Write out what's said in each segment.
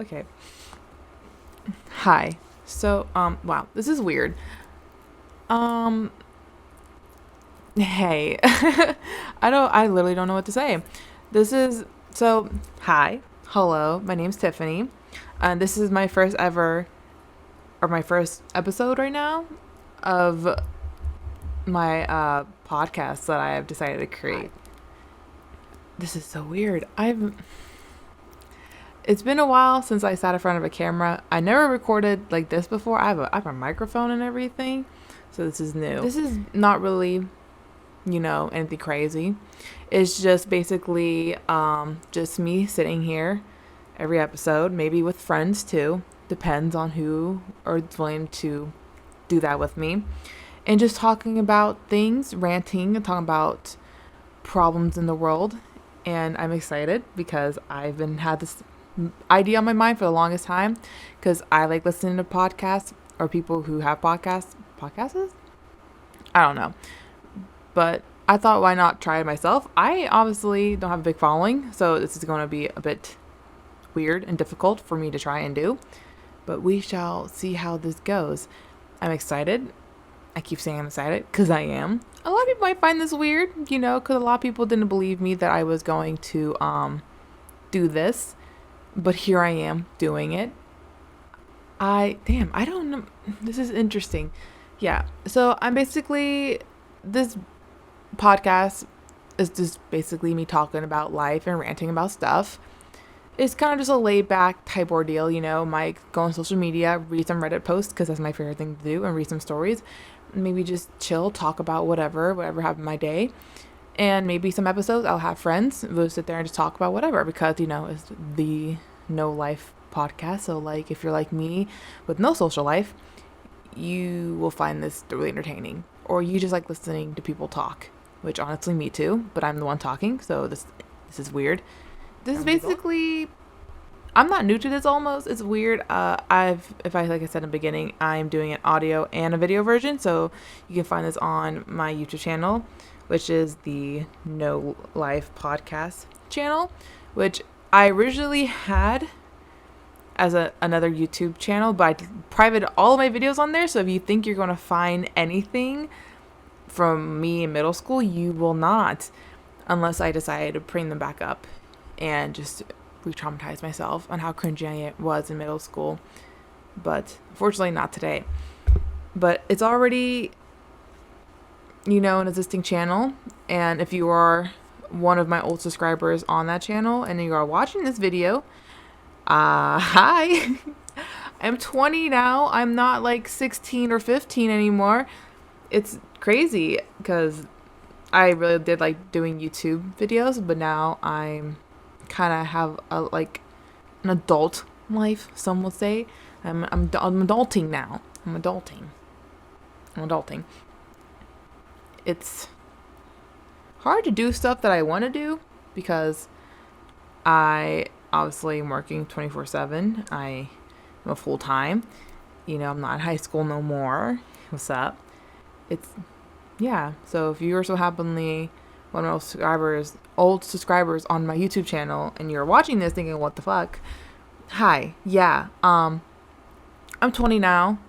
Okay. Hi. So, wow, this is weird. Um, hey. I literally don't know what to say. This is, so, hi. Hello. My name's Tiffany. And this is my first ever, or my first episode right now of my podcast that I have decided to create. This is so weird. It's been a while since I sat in front of a camera. I never recorded like this before. I have a microphone and everything, so this is new. This is not really, anything crazy. It's just basically just me sitting here every episode, maybe with friends too. Depends on who are willing to do that with me, and just talking about things, ranting, and talking about problems in the world. And I'm excited because I've been had this idea on my mind for the longest time because I like listening to podcasts or people who have podcasts. I don't know, but I thought, why not try it myself? I obviously don't have a big following, so this is going to be a bit weird and difficult for me to try and do, but we shall see how this goes. I'm excited. I keep saying I'm excited because I am. A lot of people might find this weird, because a lot of people didn't believe me that I was going to do this, but here I am doing it. I don't know. This is interesting. Yeah. So I'm basically, this podcast is just basically me talking about life and ranting about stuff. It's kind of just a laid back type ordeal, Might go on social media, read some Reddit posts because that's my favorite thing to do, and read some stories. Maybe just chill, talk about whatever happened in my day. And maybe some episodes I'll have friends. We'll sit there and just talk about whatever because, it's the no life podcast. So, like, if you're like me with no social life, you will find this really entertaining. Or you just like listening to people talk, which honestly, me too. But I'm the one talking, so this is weird. This is basically, I'm not new to this almost. It's weird. Like I said in the beginning, I'm doing an audio and a video version. So you can find this on my YouTube channel, which is the No Life Podcast channel, which I originally had as another YouTube channel, but I private all of my videos on there. So if you think you're going to find anything from me in middle school, you will not, unless I decide to bring them back up and just re-traumatize myself on how cringy I was in middle school. But unfortunately not today. But it's already, an existing channel. And if you are one of my old subscribers on that channel and you are watching this video, hi. I'm 20 now. I'm not like 16 or 15 anymore. It's crazy because I really did like doing YouTube videos, but now I'm kind of have an adult life, some will say. I'm adulting now. I'm adulting. It's hard to do stuff that I want to do because I obviously am working 24/7. I am a full time. I'm not in high school no more. What's up? It's, yeah. So if you are so happily one of my old subscribers on my YouTube channel, and you're watching this thinking, what the fuck? Hi. Yeah. I'm 20 now,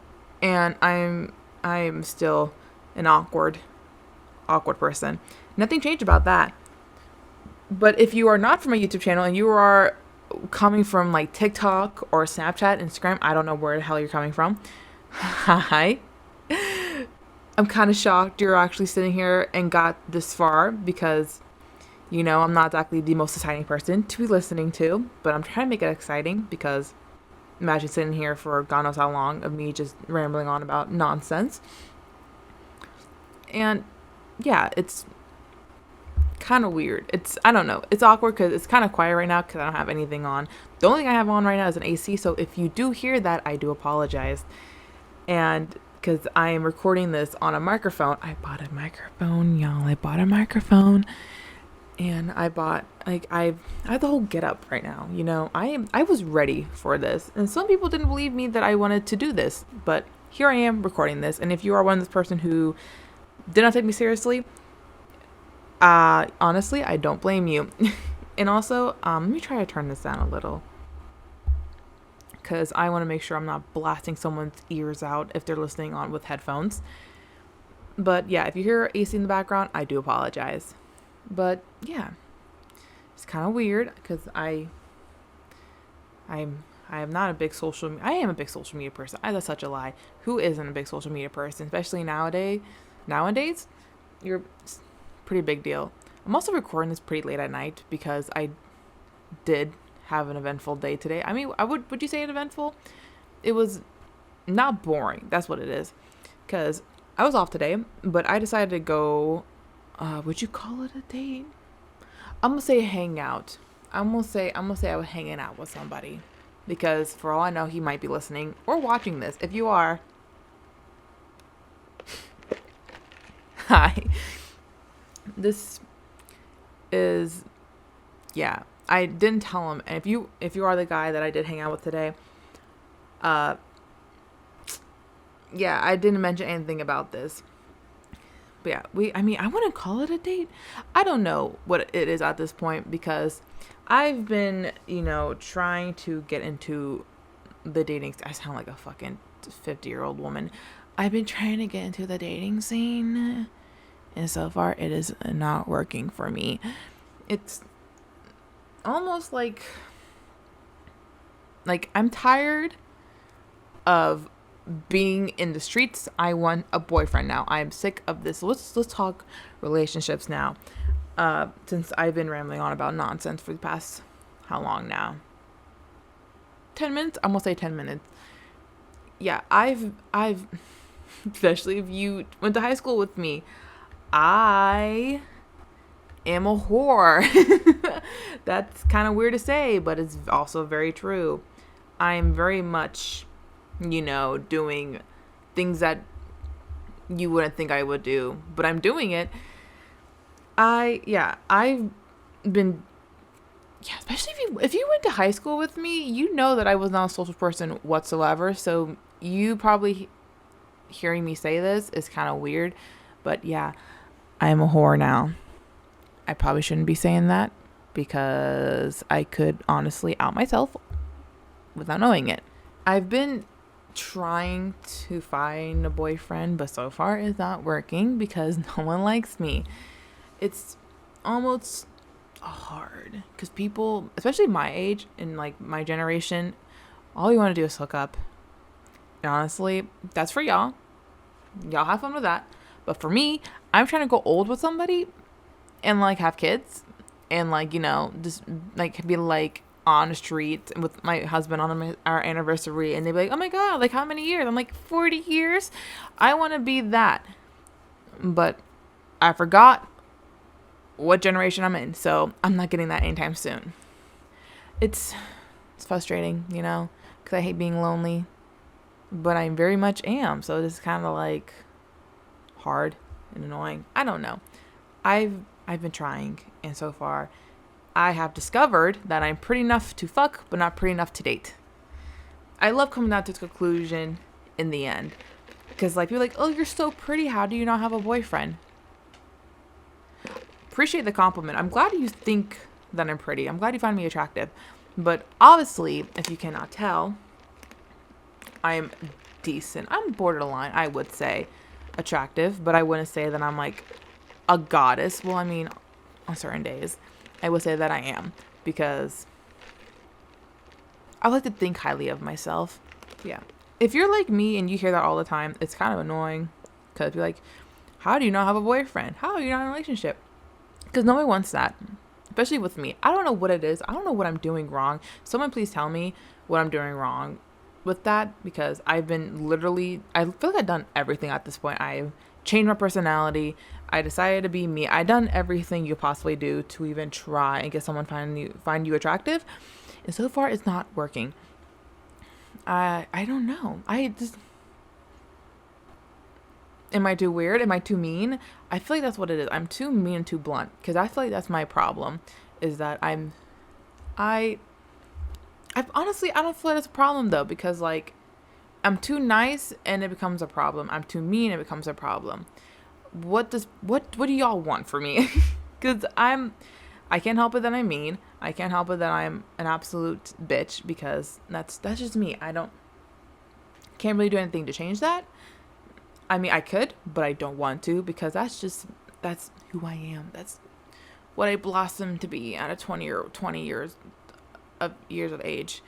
and I'm still an awkward person. Nothing changed about that. But if you are not from my YouTube channel and you are coming from like TikTok or Snapchat, Instagram, I don't know where the hell you're coming from. Hi. I'm kind of shocked you're actually sitting here and got this far because, I'm not exactly the most exciting person to be listening to, but I'm trying to make it exciting because imagine sitting here for God knows how long of me just rambling on about nonsense. And yeah, it's kind of weird. I don't know. It's awkward because it's kind of quiet right now because I don't have anything on. The only thing I have on right now is an AC. So if you do hear that, I do apologize. And because I am recording this on a microphone. I bought a microphone, y'all. And I bought, I have the whole get up right now. I was ready for this. And some people didn't believe me that I wanted to do this. But here I am recording this. And if you are one of this person who did not take me seriously, honestly, I don't blame you. And also, let me try to turn this down a little. because I want to make sure I'm not blasting someone's ears out if they're listening on with headphones. But yeah, if you hear AC in the background, I do apologize. But yeah, it's kind of weird because I am not a big social. I am a big social media person. That's such a lie. Who isn't a big social media person? Especially nowadays. Nowadays, you're pretty big deal. I'm also recording this pretty late at night because I did have an eventful day today. I mean, would you say it eventful? It was not boring. That's what it is. Because I was off today, but I decided to go. Would you call it a date? I'm gonna say hang out. I'm gonna say I was hanging out with somebody, because for all I know, he might be listening or watching this. If you are, hi. This is, yeah. I didn't tell him. And if you are the guy that I did hang out with today, yeah, I didn't mention anything about this. But yeah, I wouldn't call it a date. I don't know what it is at this point, because I've been, trying to get into the dating. I sound like a fucking 50-year-old woman. I've been trying to get into the dating scene, and so far it is not working for me. It's almost like I'm tired of being in the streets. I want a boyfriend now. I am sick of this. Let's talk relationships now. Since I've been rambling on about nonsense for the past, how long now? 10 minutes? I'm gonna say 10 minutes. Yeah, I've especially if you went to high school with me, I am a whore. That's kind of weird to say, but it's also very true. I'm very much, doing things that you wouldn't think I would do, but I'm doing it. I've been, especially if you went to high school with me, you know that I was not a social person whatsoever. So you probably hearing me say this is kind of weird, but yeah, I am a whore now. I probably shouldn't be saying that, because I could honestly out myself without knowing it. I've been trying to find a boyfriend, but so far it's not working because no one likes me. It's almost hard because people, especially my age and like my generation, all you want to do is hook up. And honestly, that's for y'all. Y'all have fun with that. But for me, I'm trying to go old with somebody and like have kids and like, just like be like on the street with my husband on our anniversary, and they'd be like, oh my god, like how many years? I'm like, 40 years. I want to be that, but I forgot what generation I'm in, so I'm not getting that anytime soon. It's frustrating, because I hate being lonely, but I very much am. So this is kind of like hard and annoying. I don't know. I've been trying, and so far I have discovered that I'm pretty enough to fuck, but not pretty enough to date. I love coming down to the conclusion in the end, because like people are like, oh, you're so pretty, how do you not have a boyfriend? Appreciate the compliment. I'm glad you think that I'm pretty. I'm glad you find me attractive. But obviously, if you cannot tell, I'm decent. I'm borderline, I would say, attractive, but I wouldn't say that I'm like a goddess. Well, I mean, on certain days, I would say that I am, because I like to think highly of myself. Yeah. If you're like me and you hear that all the time, it's kind of annoying, because you're like, how do you not have a boyfriend? How are you not in a relationship? Because nobody wants that, especially with me. I don't know what it is. I don't know what I'm doing wrong. Someone please tell me what I'm doing wrong with that, because I've been I feel like I've done everything at this point. I've changed my personality. I decided to be me. I've done everything you possibly do to even try and get someone find you attractive. And so far it's not working. I don't know. Am I too weird? Am I too mean? I feel like that's what it is. I'm too mean and too blunt, because I feel like that's my problem, is that I honestly, I don't feel like it's a problem though, because like I'm too nice and it becomes a problem. I'm too mean, it becomes a problem. What do y'all want from me? Because I I can't help it that I'm mean. I can't help it that I'm an absolute bitch, because that's just me. Can't really do anything to change that. I mean, I could, but I don't want to, because that's who I am. That's what I blossomed to be at a 20 years of age,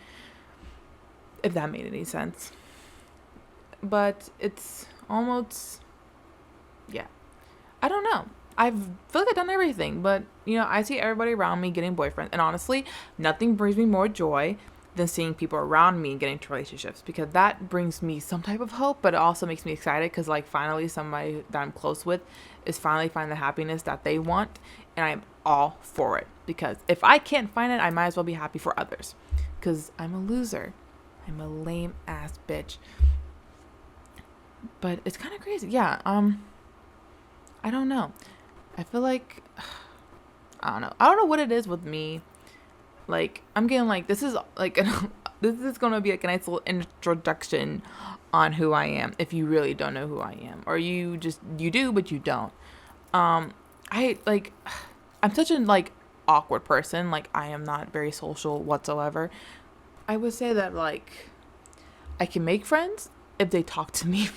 if that made any sense. But it's almost, yeah, I don't know. I feel like I've done everything, but I see everybody around me getting boyfriends, and honestly, nothing brings me more joy than seeing people around me getting into relationships, because that brings me some type of hope, but it also makes me excited, because like finally somebody that I'm close with is finally finding the happiness that they want, and I'm all for it, because if I can't find it, I might as well be happy for others, because I'm a loser. I'm a lame ass bitch. But it's kind of crazy. Yeah. I don't know. I feel like, I don't know. I don't know what it is with me. Like, I'm getting like, this is like, this is going to be like a nice little introduction on who I am, if you really don't know who I am, or you do, but you don't. I'm such a like awkward person. Like, I am not very social whatsoever. I would say that like, I can make friends if they talk to me.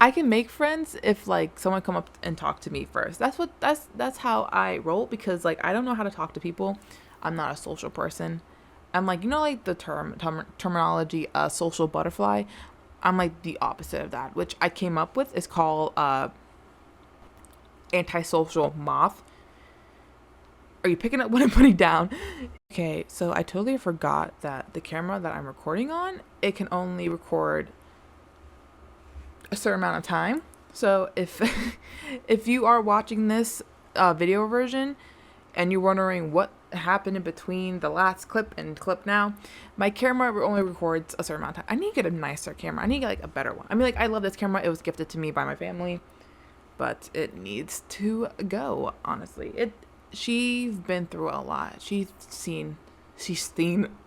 I can make friends if like someone come up and talk to me first. That's how I roll, because like I don't know how to talk to people. I'm not a social person. I'm like, like the terminology social butterfly. I'm like the opposite of that, which I came up with. Is called antisocial moth. Are you picking up what I'm putting down? Okay, so I totally forgot that the camera that I'm recording on, it can only record a certain amount of time. So if if you are watching this video version and you're wondering what happened in between the last clip and clip now, my camera only records a certain amount of time. I need to get a nicer camera. I need to get like a better one. I mean, like, I love this camera. It was gifted to me by my family, but it needs to go, honestly. She's been through a lot. She's seen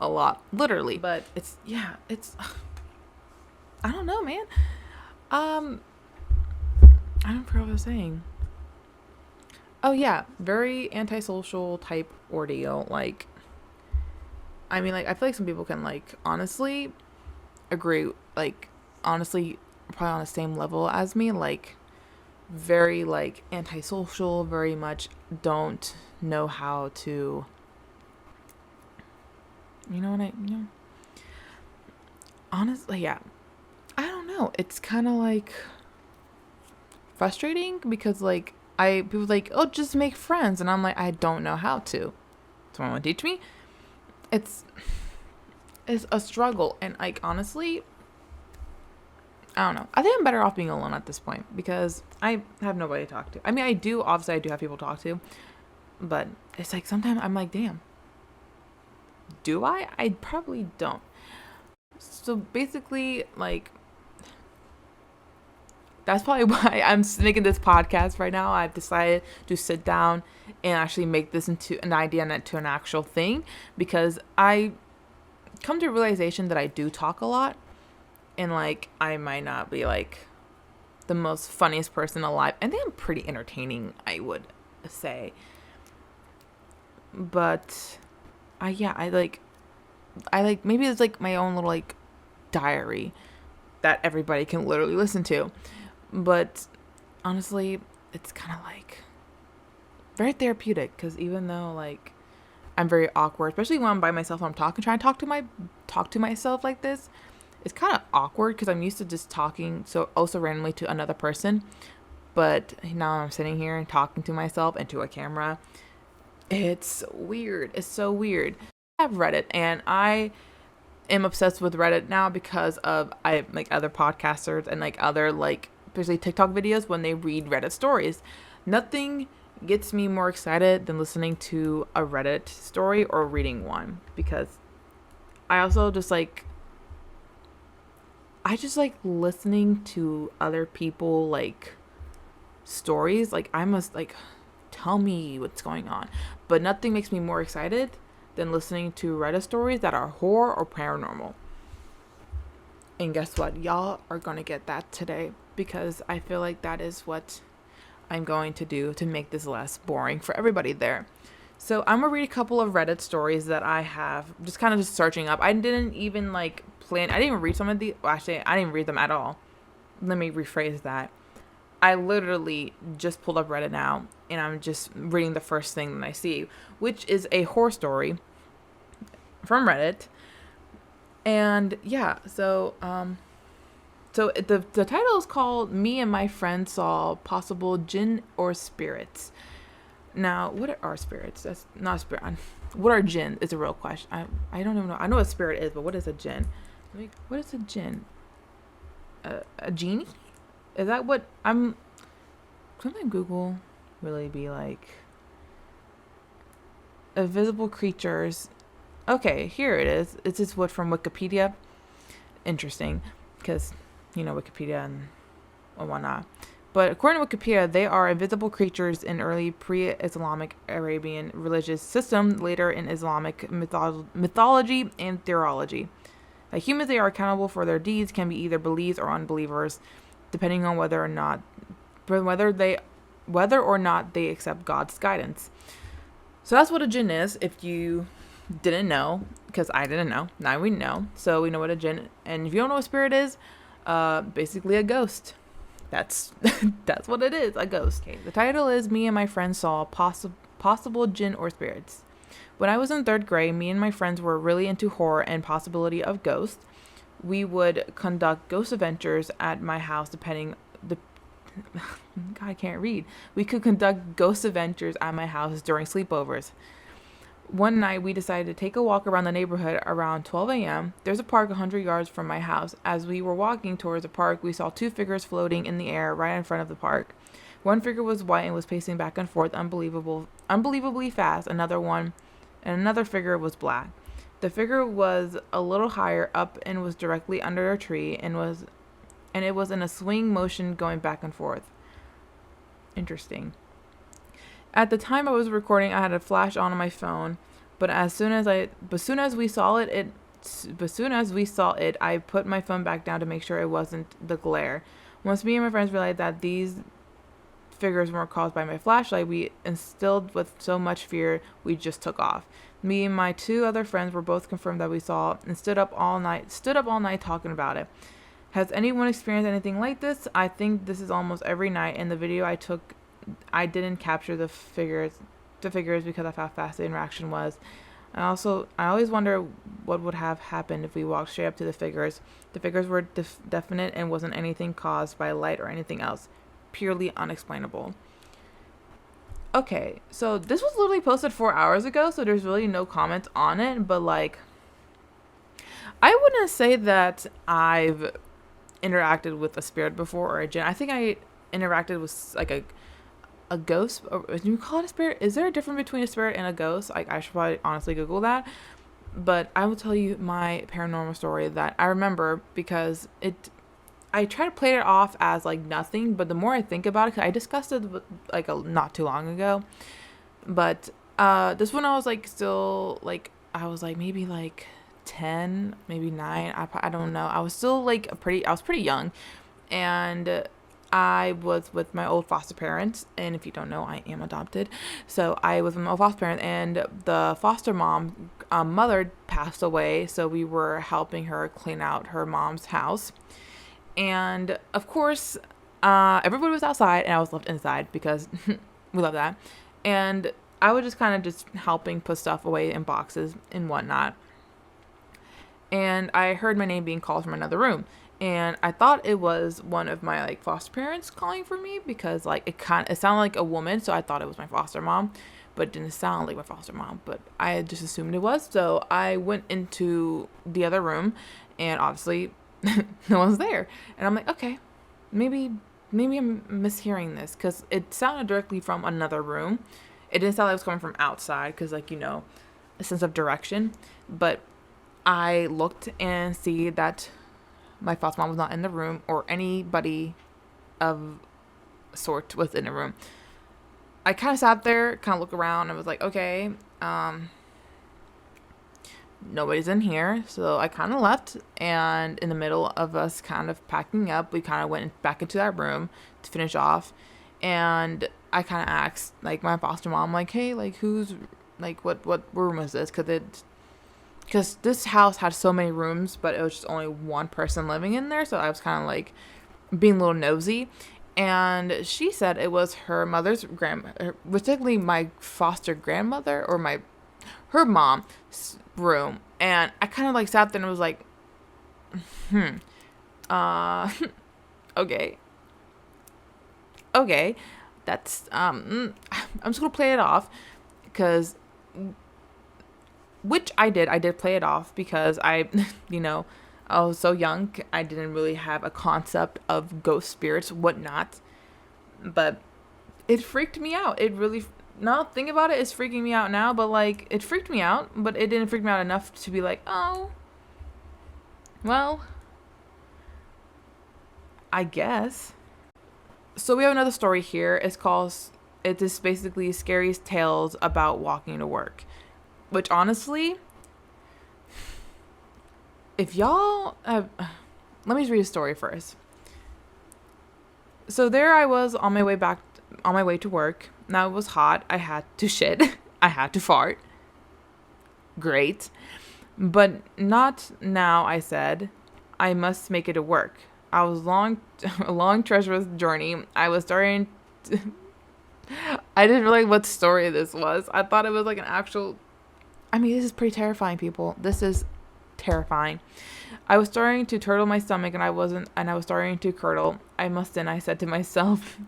a lot, literally. But it's I don't know, man. I don't forget what I was saying. Oh yeah, very antisocial type ordeal. Like, I mean, like, I feel like some people can like honestly agree, like honestly probably on the same level as me, like very like antisocial, very much don't know how to, honestly, yeah. I don't know. It's kind of like frustrating, because like people like, oh, just make friends, and I'm like, I don't know how to. Someone want to teach me? It's a struggle, and like honestly, I don't know. I think I'm better off being alone at this point, because I have nobody to talk to. I mean, I do have people to talk to, but it's like sometimes I'm like, damn, do I? I probably don't. So basically, like, that's probably why I'm making this podcast right now. I've decided to sit down and actually make this into an idea and into an actual thing, because I come to a realization that I do talk a lot, and like I might not be like the most funniest person alive. I think I'm pretty entertaining, I would say. But I like maybe it's like my own little like diary that everybody can literally listen to. But honestly, it's kind of like very therapeutic, because even though like I'm very awkward, especially when I'm by myself and I'm trying to talk to myself like this, it's kind of awkward, because I'm used to just talking so also randomly to another person. But now I'm sitting here and talking to myself and to a camera. It's weird. It's so weird. I have Reddit, and I am obsessed with Reddit now because of like other podcasters and like other like especially TikTok videos when they read Reddit stories. Nothing gets me more excited than listening to a Reddit story or reading one, because I also just like listening to other people like stories. Like, I must like tell me what's going on, but nothing makes me more excited than listening to Reddit stories that are horror or paranormal. And guess what? Y'all are gonna get that today, because I feel like that is what I'm going to do to make this less boring for everybody there. So I'm gonna read a couple of Reddit stories that I have just kind of just searching up. I didn't even like plan. I didn't even read some of the. Well, actually, I didn't read them at all. Let me rephrase that. I literally just pulled up Reddit now, and I'm just reading the first thing that I see, which is a horror story from Reddit. And yeah, so the title is called "Me and My Friend Saw Possible Jinn or Spirits." Now, what are spirits? That's not spirit. What are jinn? Is a real question. I don't even know. I know what spirit is, but what is a jinn? What is a jinn? A genie? Is that what I'm? Couldn't Google really be like invisible creatures? Okay, here it is. It's just what from Wikipedia. Interesting, because Wikipedia and whatnot. But according to Wikipedia, they are invisible creatures in early pre-Islamic Arabian religious system, later in Islamic mythology and theology. Like humans, they are accountable for their deeds, can be either believers or unbelievers, depending on whether or not they accept God's guidance. So that's what a jinn is. If you didn't know, because I didn't know, now we know. So we know what a jinn, and if you don't know what spirit is, basically a ghost. That's what it is, a ghost. Okay, the title is "Me and My Friends Saw Possible Jinn or Spirits." When I was in 3rd grade, me and my friends were really into horror and possibility of ghosts. We would conduct ghost adventures at my house God, I can't read. We could conduct ghost adventures at my house during sleepovers. One night, we decided to take a walk around the neighborhood around 12 a.m. There's a park 100 yards from my house. As we were walking towards the park, we saw 2 figures floating in the air right in front of the park. One figure was white and was pacing back and forth unbelievably fast. Another figure was black. The figure was a little higher up and was directly under a tree and it was in a swing motion going back and forth. Interesting. At the time I was recording, I had a flash on my phone, but as soon as we saw it, I put my phone back down to make sure it wasn't the glare. Once me and my friends realized that these figures weren't caused by my flashlight, we instilled with so much fear, we just took off. Me and my 2 other friends were both confirmed that we saw and stood up all night talking about it. Has anyone experienced anything like this? I think this is almost every night. In the video I took, I didn't capture the figures because of how fast the interaction was. I always wonder what would have happened if we walked straight up to the figures. The figures were definite and wasn't anything caused by light or anything else. Purely unexplainable. Okay, so this was literally posted 4 hours ago, so there's really no comments on it, but like, I wouldn't say that I've interacted with a spirit before or a jinn. I think I interacted with like a ghost, or do you call it a spirit? Is there a difference between a spirit and a ghost? Like, I should probably honestly Google that. But I will tell you my paranormal story that I remember because I try to play it off as like nothing, but the more I think about it, 'cause I discussed it like not too long ago. But this one I was like still like I was like maybe like 10, maybe 9. I don't know. I was still like I was pretty young, and I was with my old foster parents, and if you don't know, I am adopted. So I was with my old foster parent, and the foster mother passed away, so we were helping her clean out her mom's house. And of course, everybody was outside, and I was left inside because we love that. And I was just kind of just helping put stuff away in boxes and whatnot. And I heard my name being called from another room. And I thought it was one of my like foster parents calling for me because like it sounded like a woman, so I thought it was my foster mom, but it didn't sound like my foster mom, but I just assumed it was. So I went into the other room, and obviously no one's there. And I'm like, okay, maybe I'm mishearing this because it sounded directly from another room. It didn't sound like it was coming from outside because like, a sense of direction. But I looked and see that my foster mom was not in the room, or anybody of sort was in the room. I kind of sat there, kind of looked around, and was like, okay, nobody's in here. So I kind of left, and in the middle of us kind of packing up, we kind of went back into that room to finish off. And I kind of asked, like, my foster mom, like, hey, like, who's, like, what room is this? Because this house had so many rooms, but it was just only one person living in there. So I was kind of, like, being a little nosy. And she said it was her mother's particularly my foster grandmother or her mom's room. And I kind of, like, sat there and was like, okay. Okay, that's I'm just gonna play it off, because which I did play it off because I I was so young, I didn't really have a concept of ghost spirits, whatnot, but it freaked me out. It really, now think about it, it's freaking me out now, but like it freaked me out, but it didn't freak me out enough to be like, oh well, I guess. So we have another story here. It is basically scariest tales about walking to work. Which honestly, if y'all have, let me just read a story first. So there I was on my way to work. Now it was hot. I had to shit. I had to fart. Great. But not now, I said. I must make it to work. I was a long, treacherous journey. I was starting to... I didn't realize what story this was. I thought it was like an actual... I mean, this is pretty terrifying, people. This is terrifying. I was starting to turtle my stomach, and I was starting to curdle. I said to myself,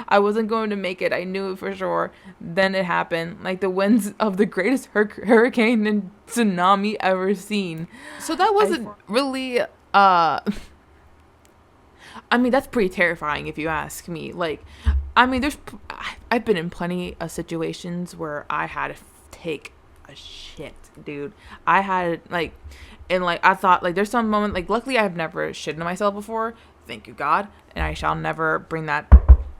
I wasn't going to make it. I knew it for sure. Then it happened, like the winds of the greatest hurricane and tsunami ever seen. So that wasn't really... I mean, that's pretty terrifying if you ask me. Like, I mean, I've been in plenty of situations where I had to take a shit, dude. I had, like, and, like, I thought, like, there's some moment, like, luckily I've never shitted myself before. Thank you, God. And I shall never bring that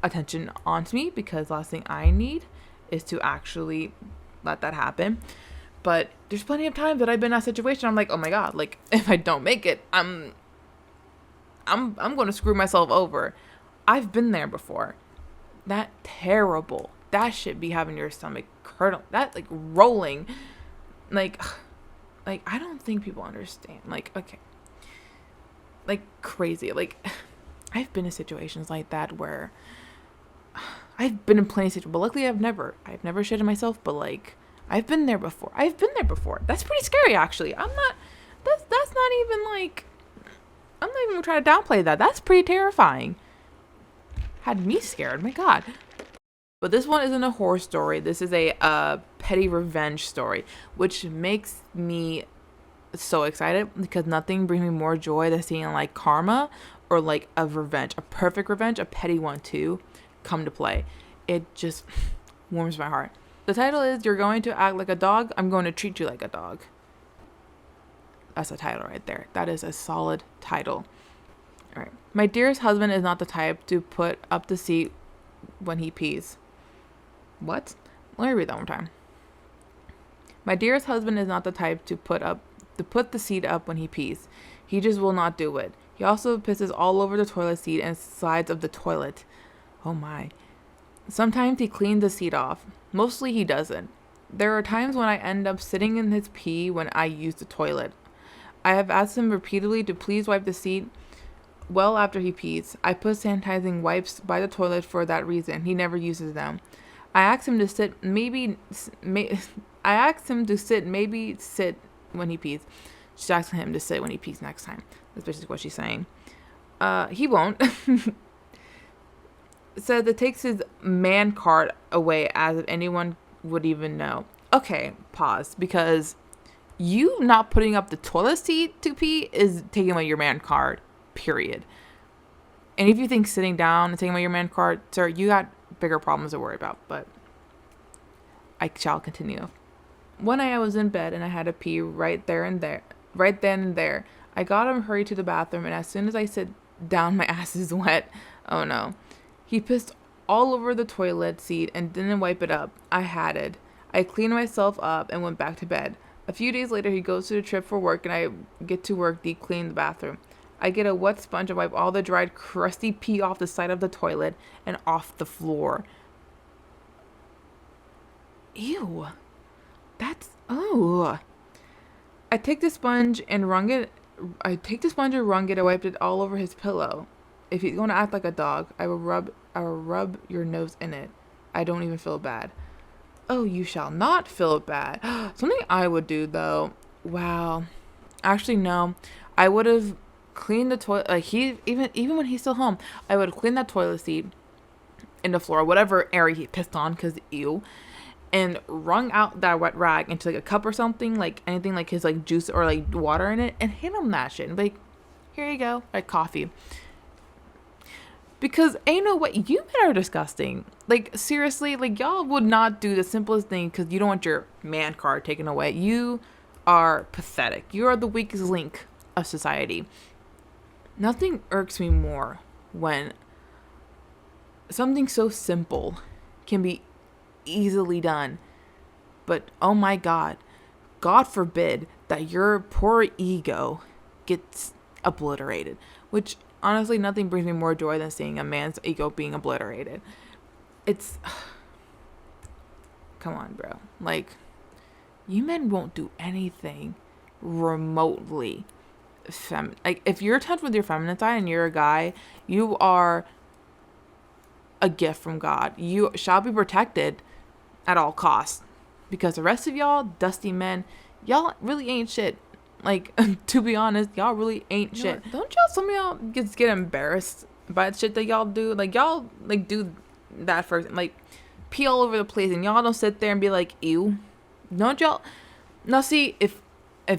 attention onto me, because the last thing I need is to actually let that happen. But there's plenty of times that I've been in that situation. I'm like, oh my God, like, if I don't make it, I'm going to screw myself over. I've been there before. That terrible. That shit be having your stomach curdle. That, like, rolling. Like, I don't think people understand. Like, okay. Like, crazy. Like, I've been in situations like that where I've been in plenty of situations. But luckily I've never shitted myself. But, like, I've been there before. That's pretty scary, actually. That's not even, like... I'm not even going to try to downplay that. That's pretty terrifying. Had me scared. My God. But this one isn't a horror story. This is a petty revenge story, which makes me so excited, because nothing brings me more joy than seeing, like, karma or, like, a revenge, a perfect revenge, a petty one too, come to play. It just warms my heart. The title is You're Going to Act Like a Dog, I'm Going to Treat You Like a Dog. That's a title right there. That is a solid title. All right. My dearest husband is not the type to put up the seat when he pees. What? Let me read that one time. My dearest husband is not the type to put the seat up when he pees. He just will not do it. He also pisses all over the toilet seat and sides of the toilet. Oh my. Sometimes he cleans the seat off. Mostly he doesn't. There are times when I end up sitting in his pee when I use the toilet. I have asked him repeatedly to please wipe the seat well after he pees. I put sanitizing wipes by the toilet for that reason. He never uses them. I asked him to sit maybe sit when he pees. She's asking him to sit when he pees next time. That's basically what she's saying. He won't. Says it takes his man card away, as if anyone would even know. Okay, pause, because you not putting up the toilet seat to pee is taking away your man card, period. And if you think sitting down and taking away your man card, sir, you got bigger problems to worry about, but I shall continue. One night I was in bed and I had to pee right then and there. I got him hurried to the bathroom, and as soon as I sit down, my ass is wet. Oh no. He pissed all over the toilet seat and didn't wipe it up. I had it. I cleaned myself up and went back to bed. A few days later, he goes to the trip for work, and I get to work deep cleaning the bathroom. I get a wet sponge and wipe all the dried, crusty pee off the side of the toilet and off the floor. Ew. That's, oh. I take the sponge and wrung it. I wiped it all over his pillow. If he's going to act like a dog, I will rub your nose in it. I don't even feel bad. Oh, you shall not feel bad. Something I would do, though. Wow. Actually, no. I would have cleaned the toilet. Like, even when he's still home, I would clean that toilet seat in the floor, whatever area he pissed on, because ew. And wrung out that wet rag into like a cup or something, like anything like his like juice or like water in it, and hand him that shit and be like, here you go, like coffee. Because ain't no way, you men are disgusting. Like seriously, like y'all would not do the simplest thing because you don't want your man card taken away. You are pathetic. You are the weakest link of society. Nothing irks me more when something so simple can be easily done, but oh my god forbid that your poor ego gets obliterated, which honestly nothing brings me more joy than seeing a man's ego being obliterated. It's come on, bro, like you men won't do anything remotely like if you're in touch with your feminine side and you're a guy, you are a gift from God. You shall be protected at all costs, because the rest of y'all dusty men, y'all really ain't shit. Like to be honest, y'all really ain't shit. Don't y'all, some of y'all get embarrassed by the shit that y'all do? Like y'all like do that first, like pee all over the place, and y'all don't sit there and be like, ew. Don't y'all? Now see, if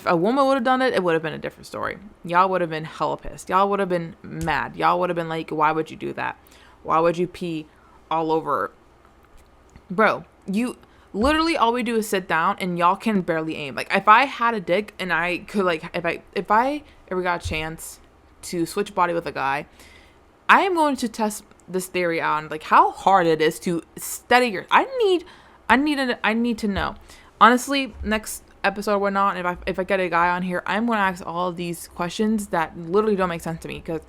a woman would have done it, it would have been a different story. Y'all would have been hella pissed. Y'all would have been mad. Y'all would have been like, why would you do that? Why would you pee all over? Bro, you literally, all we do is sit down and y'all can barely aim. Like if I had a dick and I could like, if I ever got a chance to switch body with a guy, I am going to test this theory out on like how hard it is to steady your, I need to know. Honestly, next episode or whatnot, if I get a guy on here, I'm going to ask all of these questions that literally don't make sense to me, because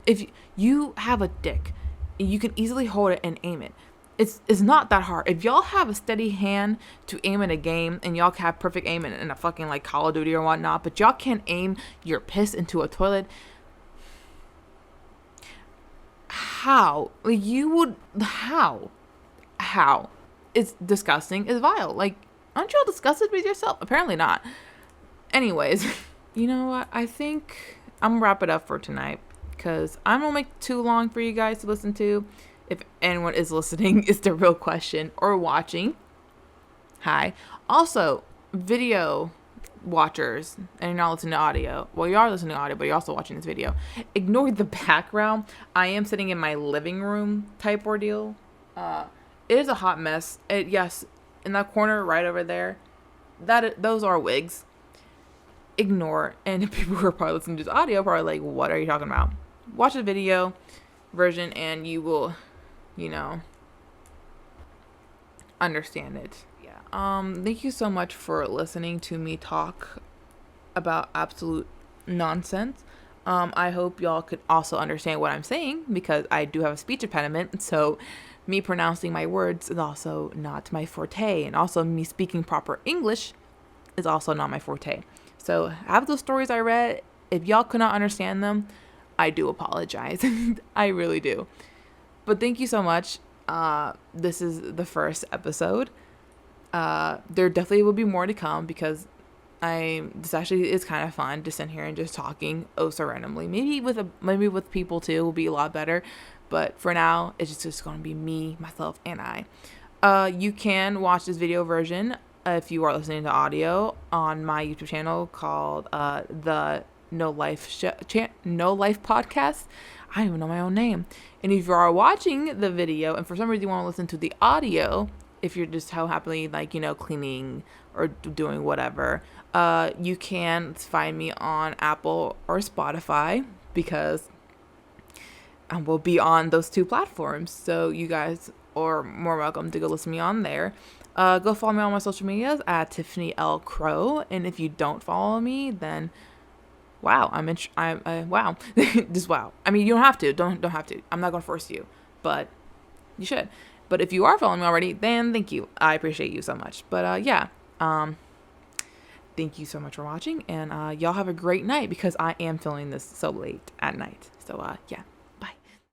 if you have a dick, you can easily hold it and aim it. It's not that hard. If y'all have a steady hand to aim in a game, and y'all have perfect aim in a fucking like Call of Duty or whatnot, but y'all can't aim your piss into a toilet, how? Like you would, how? It's disgusting. It's vile. Like, aren't y'all disgusted with yourself? Apparently not. Anyways, you know what? I think I'm gonna wrap it up for tonight, because I'm gonna make it too long for you guys to listen to. If anyone is listening, is the real question, or watching. Hi. Also, video watchers, and you're not listening to audio. Well, you are listening to audio, but you're also watching this video. Ignore the background. I am sitting in my living room type ordeal. It is a hot mess. Yes, in that corner right over there, those are wigs. Ignore. And people who are probably listening to this audio probably like, what are you talking about? Watch the video version and you will, understand it. Yeah. Thank you so much for listening to me talk about absolute nonsense. I hope y'all could also understand what I'm saying, because I do have a speech impediment, so me pronouncing my words is also not my forte, and also me speaking proper English is also not my forte. So have those stories I read, if y'all could not understand them, I do apologize. I really do. But thank you so much. This is the first episode. There definitely will be more to come, because this actually is kind of fun to sit here and just talking so randomly. Maybe with people too will be a lot better. But for now, it's just going to be me, myself, and I. You can watch this video version if you are listening to audio on my YouTube channel called the No Life Podcast. I don't even know my own name. And if you are watching the video and for some reason you want to listen to the audio, if you're just how happily cleaning or doing whatever, you can find me on Apple or Spotify, because I will be on those two platforms. So you guys are more welcome to go listen to me on there. Go follow me on my social medias at Tiffany L. Crow. And if you don't follow me, then wow, wow. Just wow. I mean, you don't have to. Don't have to. I'm not gonna force you, but you should. But if you are following me already, then thank you. I appreciate you so much. But yeah. Thank you so much for watching, and y'all have a great night, because I am filming this so late at night. So yeah.